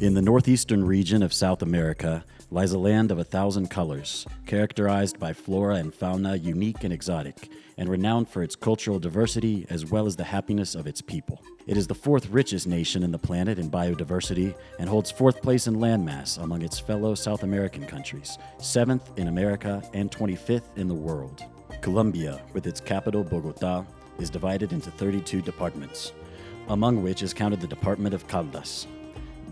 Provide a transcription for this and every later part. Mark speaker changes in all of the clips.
Speaker 1: In the northeastern region of South America lies a land of 1,000 colors, characterized by flora and fauna unique and exotic, and renowned for its cultural diversity as well as the happiness of its people. It is the fourth richest nation in the planet in biodiversity and holds fourth place in landmass among its fellow South American countries, 7th in America and 25th in the world. Colombia, with its capital Bogotá, is divided into 32 departments, among which is counted the Department of Caldas.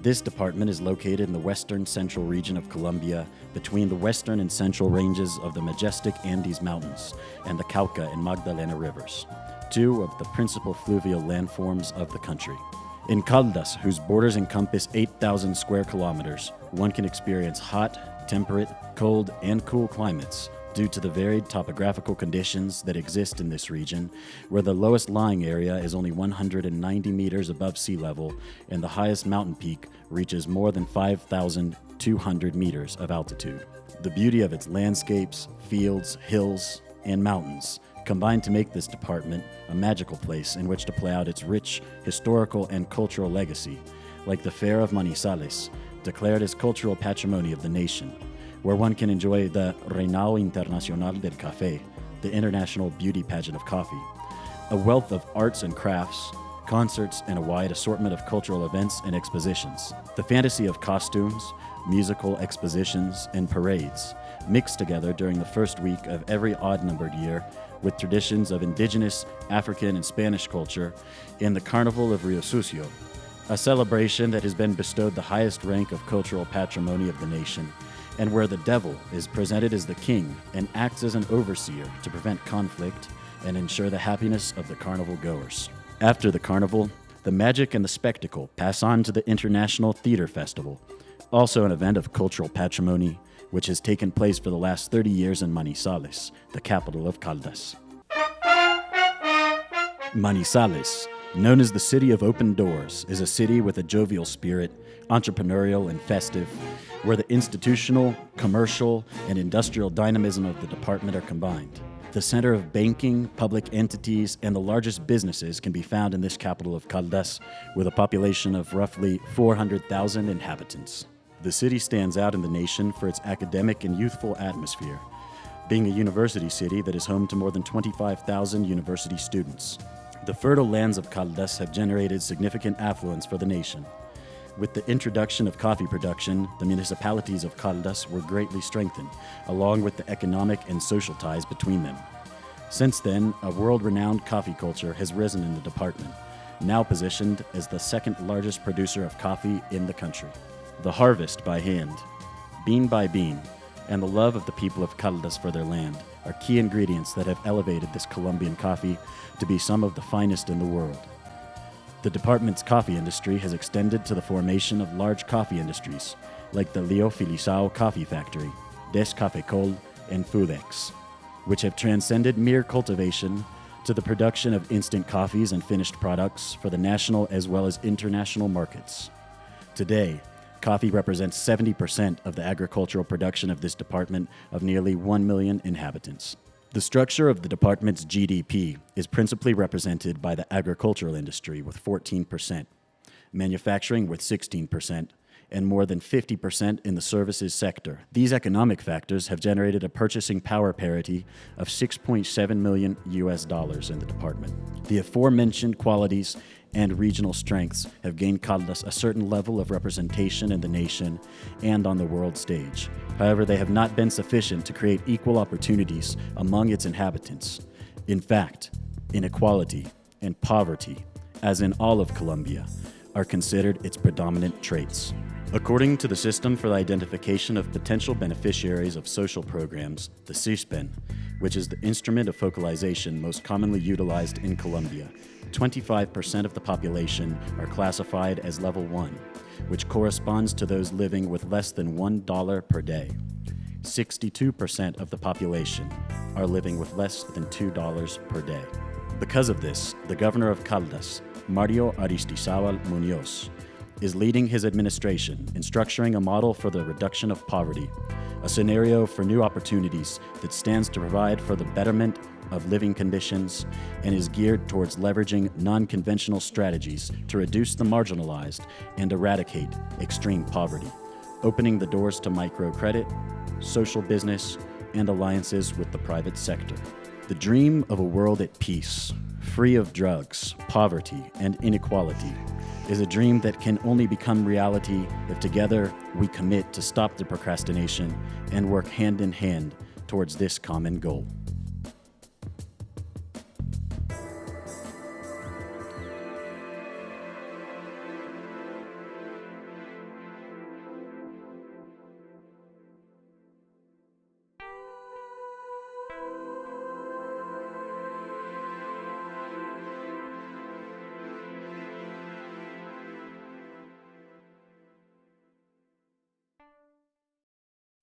Speaker 1: This department is located in the western central region of Colombia between the western and central ranges of the majestic Andes Mountains and the Cauca and Magdalena rivers, two of the principal fluvial landforms of the country. In Caldas, whose borders encompass 8,000 square kilometers, one can experience hot, temperate, cold, and cool climates due to the varied topographical conditions that exist in this region, where the lowest lying area is only 190 meters above sea level and the highest mountain peak reaches more than 5,200 meters of altitude. The beauty of its landscapes, fields, hills, and mountains combine to make this department a magical place in which to play out its rich historical and cultural legacy, like the Fair of Manizales, declared as cultural patrimony of the nation, where one can enjoy the Reinado Internacional del Café, the international beauty pageant of coffee, a wealth of arts and crafts, concerts, and a wide assortment of cultural events and expositions. The fantasy of costumes, musical expositions, and parades mix together during the first week of every odd-numbered year with traditions of indigenous, African, and Spanish culture in the Carnival of Rio Sucio, a celebration that has been bestowed the highest rank of cultural patrimony of the nation, and where the devil is presented as the king and acts as an overseer to prevent conflict and ensure the happiness of the carnival goers. After the carnival, the magic and the spectacle pass on to the International Theater Festival, also an event of cultural patrimony which has taken place for the last 30 years in Manizales, the capital of Caldas. Manizales, known as the City of Open Doors, is a city with a jovial spirit, entrepreneurial and festive, where the institutional, commercial, and industrial dynamism of the department are combined. The center of banking, public entities, and the largest businesses can be found in this capital of Caldas, with a population of roughly 400,000 inhabitants. The city stands out in the nation for its academic and youthful atmosphere, being a university city that is home to more than 25,000 university students. The fertile lands of Caldas have generated significant affluence for the nation. With the introduction of coffee production, the municipalities of Caldas were greatly strengthened, along with the economic and social ties between them. Since then, a world-renowned coffee culture has risen in the department, now positioned as the second largest producer of coffee in the country. The harvest by hand, bean by bean, and the love of the people of Caldas for their land are key ingredients that have elevated this Colombian coffee to be some of the finest in the world. The department's coffee industry has extended to the formation of large coffee industries, like the Leo Filisao Coffee Factory, Des Cafecol, and Fudex, which have transcended mere cultivation to the production of instant coffees and finished products for the national as well as international markets. Today, coffee represents 70% of the agricultural production of this department of nearly 1 million inhabitants. The structure of the department's GDP is principally represented by the agricultural industry with 14%, manufacturing with 16%, and more than 50% in the services sector. These economic factors have generated a purchasing power parity of $6.7 million in the department. The aforementioned qualities and regional strengths have gained Caldas a certain level of representation in the nation and on the world stage. However, they have not been sufficient to create equal opportunities among its inhabitants. In fact, inequality and poverty, as in all of Colombia, are considered its predominant traits. According to the System for the Identification of Potential Beneficiaries of Social Programs, the CISPEN, which is the instrument of focalization most commonly utilized in Colombia, 25% of the population are classified as Level 1, which corresponds to those living with less than $1 per day. 62% of the population are living with less than $2 per day. Because of this, the Governor of Caldas, Mario Aristizabal Muñoz, is leading his administration in structuring a model for the reduction of poverty, a scenario for new opportunities that stands to provide for the betterment, of living conditions and is geared towards leveraging non-conventional strategies to reduce the marginalized and eradicate extreme poverty, opening the doors to microcredit, social business, and alliances with the private sector. The dream of a world at peace, free of drugs, poverty, and inequality, is a dream that can only become reality if together we commit to stop the procrastination and work hand in hand towards this common goal.